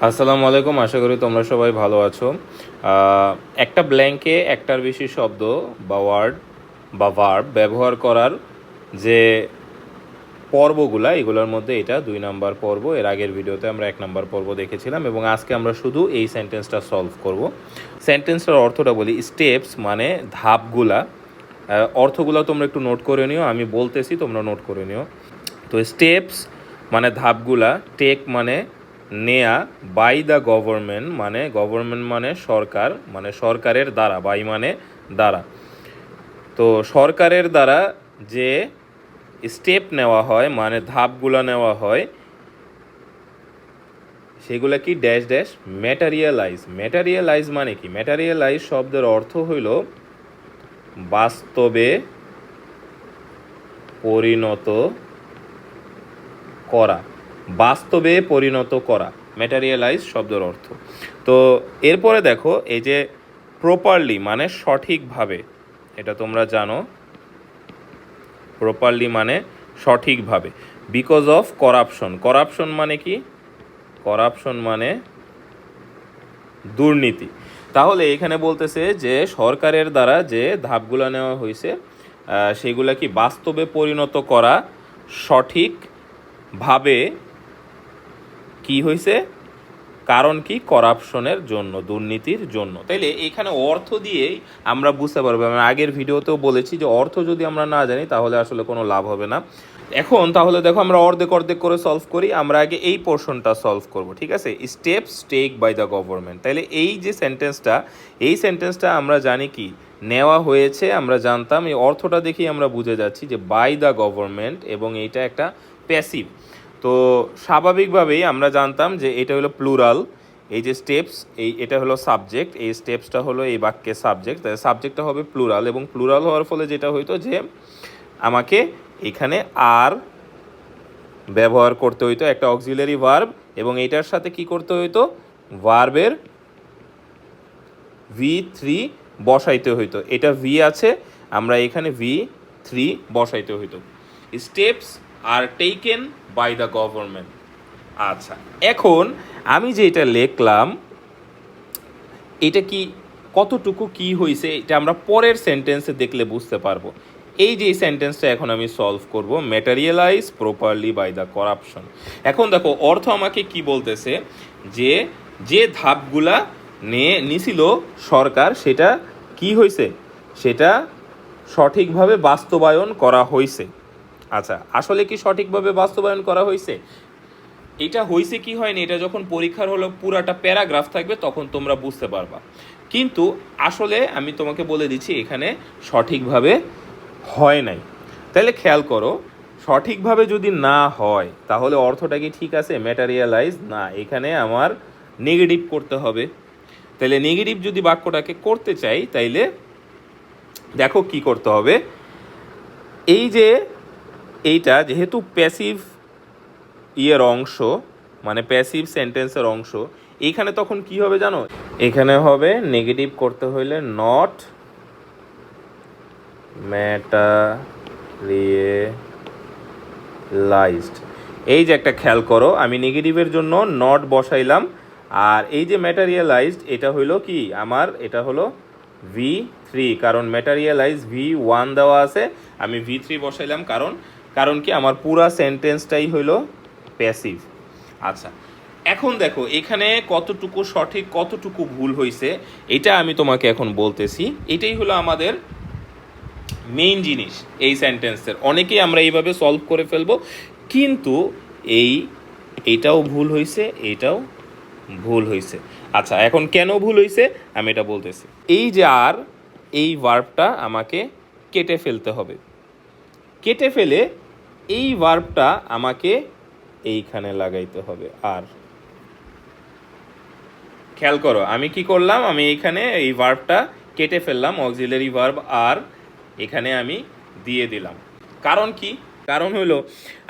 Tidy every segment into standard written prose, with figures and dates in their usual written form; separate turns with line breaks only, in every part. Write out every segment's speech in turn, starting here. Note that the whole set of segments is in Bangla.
আসসালামু আলাইকুম, আশা করি তোমরা সবাই ভালো আছো। একটা ব্ল্যাঙ্কে একটার বেশি শব্দ বা ওয়ার্ড বা ভার্ব ব্যবহার করার যে পর্বগুলা, এগুলোর মধ্যে এটা 2 নাম্বার পর্ব। এর আগের ভিডিওতে আমরা 1 নাম্বার পর্ব দেখেছিলাম এবং আজকে আমরা শুধু এই সেন্টেন্সটা সলভ করব। সেন্টেন্সটার অর্থটা বলি, স্টেপস মানে ধাপগুলা। অর্থগুলো তোমরা একটু নোট করে নিও, আমি বলতেছি তোমরা নোট করে নিও। তো স্টেপস মানে ধাপগুলা, টেক মানে নেয়া, বাই দ্য গভর্নমেন্ট মানে সরকার, মানে সরকারের দ্বারা, বাই মানে দ্বারা। তো সরকারের দ্বারা যে স্টেপ নেওয়া হয় মানে ধাপগুলা নেওয়া হয়, সেগুলা কি ড্যাশ ড্যাশ ম্যাটেরিয়ালাইজ। ম্যাটেরিয়ালাইজ মানে কি? ম্যাটেরিয়ালাইজ শব্দের অর্থ হইল বাস্তবে পরিণত করা, বাস্তবে পরিণত করা, ম্যাটেরিয়ালাইজ শব্দের অর্থ। তো এরপরে দেখো, এই যে প্রপারলি মানে সঠিকভাবে, এটা তোমরা জানো, প্রপারলি মানে সঠিকভাবে। বিকজ অফ করাপশন, করাপশন মানে কি? করাপশন মানে দুর্নীতি। তাহলে এখানে বলতেছে যে সরকারের দ্বারা যে ধাপগুলো নেওয়া হয়েছে সেগুলা কি বাস্তবে পরিণত করা সঠিকভাবে কি হয়েছে? কারণ কি? করাপশনের জন্য, দুর্নীতির জন্য। তাইলে এখানে অর্থ দিয়েই আমরা বুঝতে পারবো। আমি আগের ভিডিওতেও বলেছি যে অর্থ যদি আমরা না জানি তাহলে আসলে কোনো লাভ হবে না। এখন তাহলে দেখো, আমরা অর্ধেক অর্ধেক করে সলভ করি। আমরা আগে এই পোর্শনটা সলভ করব, ঠিক আছে? Steps take by the government. তাইলে এই যে সেন্টেন্সটা, এই সেন্টেন্সটা আমরা জানি কি নেওয়া হয়েছে, আমরা জানতাম। এই অর্থটা দেখেই আমরা বুঝে যাচ্ছি যে বাই দ্য গভর্নমেন্ট, এবং এইটা একটা প্যাসিভ। তো স্বাভাবিকভাবেই আমরা জানতাম যে এটা হলো প্লুরাল। এই যে স্টেপস, এটা হলো সাবজেক্ট, এই স্টেপসটা হলো এই বাক্যের সাবজেক্ট, তাই সাবজেক্টটা হবে প্লুরাল। এবং প্লুরাল হওয়ার ফলে যেটা হইতো যে আমাকে এখানে আর ব্যবহার করতে হইতো, একটা অক্সিলারি ভার্ব, এবং এইটার সাথে কি করতে হইতো? ভার্বের V3 বসাইতে হইতো। এটা ভি আছে, আমরা এখানে V3 বসাইতে হইতো। Steps are taken by the government. আচ্ছা, এখন আমি যে এটা লিখলাম, এটা কি কতটুকু কি হয়েছে এটা আমরা পরের সেন্টেন্সে দেখলে বুঝতে পারবো। এই যে সেন্টেন্সটা এখন আমি সলভ করব, materialise properly by the corruption. এখন দেখো অর্থ আমাকে কি বলতেছে, যে যে ধাপগুলা নিছিল সরকার, সেটা কি হয়েছে? সেটা সঠিকভাবে বাস্তবায়ন করা হয়েছে। আচ্ছা, আসলে কি সঠিকভাবে বাস্তবায়ন করা হয়েছে? এটা হয়েছে কি হয়নি, এটা যখন পরীক্ষার হলো পুরাটা প্যারাগ্রাফ থাকবে তখন তোমরা বুঝতে পারবা। কিন্তু আসলে আমি তোমাকে বলে দিচ্ছি, এখানে সঠিকভাবে হয় নাই। তাহলে খেয়াল করো, সঠিকভাবে যদি না হয় তাহলে অর্থটা কি ঠিক আছে? ম্যাটেরিয়ালাইজ না, এখানে আমার নেগেটিভ করতে হবে। তাহলে নেগেটিভ যদি বাক্যটাকে করতে চাই, তাইলে দেখো কি করতে হবে। এই যে এইটা যেহেতু প্যাসিভ ইয়ের অংশ, মানে প্যাসিভ সেন্টেন্সের অংশ, এইখানে তখন কি হবে জানো? এখানে হবে নেগেটিভ করতে হইলে নট ম্যাটেরিয়ালাইজড। এই যে একটা খেয়াল করো, আমি নেগেটিভের জন্য নট বসাইলাম, আর এই যে ম্যাটেরিয়ালাইজড এটা হইলো কি আমার, এটা হলো V3, কারণ ম্যাটেরিয়ালাইজ V1 দেওয়া আছে, আমি V3 বসাইলাম। কারণ কি আমার পুরা সেন্টেন্সটাই হইলো প্যাসিভ। আচ্ছা, এখন দেখো এখানে কতটুকু সঠিক কতটুকু ভুল হয়েছে এটা আমি তোমাকে এখন বলতেছি। এটাই হলো আমাদের মেইন জিনিস এই সেন্টেন্সের। অনেকেই আমরা এইভাবে সলভ করে ফেলবো, কিন্তু এইটাও ভুল হয়েছে, এইটাও ভুল হয়েছে। আচ্ছা, এখন কেন ভুল হয়েছে আমি এটা বলতেছি। এই যে আর, এই ভার্বটা আমাকে কেটে ফেলতে হবে। কেটে ফেলে এই ভার্বটা আমাকে এইখানে লাগাইতে হবে। আর খেয়াল করো আমি কি করলাম, আমি এইখানে এই ভার্বটা কেটে ফেললাম, অক্সিলারি ভার্ব আর এখানে আমি দিয়ে দিলাম। কারণ কি? কারণ হলো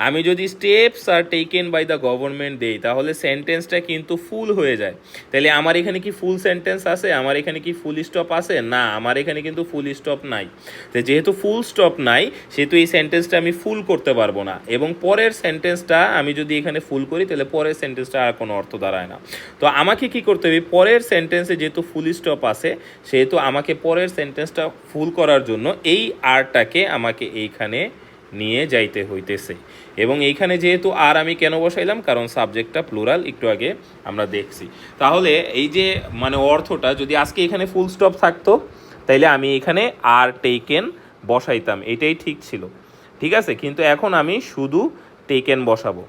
আমি যদি steps are taken by the government দেই তাহলে সেন্টেন্সটা কিন্তু ফুল হয়ে যায়। তাহলে আমার এখানে কি ফুল সেন্টেন্স আছে, আমার এখানে কি ফুল স্টপ আছে? না, আমার এখানে কিন্তু ফুল স্টপ নাই। তো যেহেতু ফুল স্টপ নাই সেহেতু এই সেন্টেন্সটা আমি ফুল করতে পারবো না, এবং পরের সেন্টেন্সটা আমি যদি এখানে ফুল করি তাহলে পরের সেন্টেন্সটা আর কোনো অর্থ দাঁড়ায় না। তো আমাকে কি করতে হবে, পরের সেন্টেন্সে যেহেতু ফুল স্টপ আছে সেহেতু আমাকে পরের সেন্টেন্সটা ফুল করার জন্য এই আরটাকে আমাকে এইখানে নিয়ে যাইতে হইতেছে। এবং এইখানে যেহেতু আর আমি কেন বসাইলাম, কারণ সাবজেক্টটা প্লুরাল, একটু আগে আমরা দেখছি। তাহলে এই যে মানে অর্থটা যদি আজকে এখানে ফুল স্টপ থাকতো তাইলে আমি এখানে আর টেকেন বসাইতাম, এটাই ঠিক ছিল, ঠিক আছে। কিন্তু এখন আমি শুধু টেকেন বসাবো,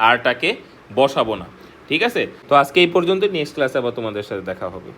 আরটাকে বসাবো না, ঠিক আছে। তো আজকে এই পর্যন্ত, নেক্সট ক্লাসে আবার তোমাদের সাথে দেখা হবে।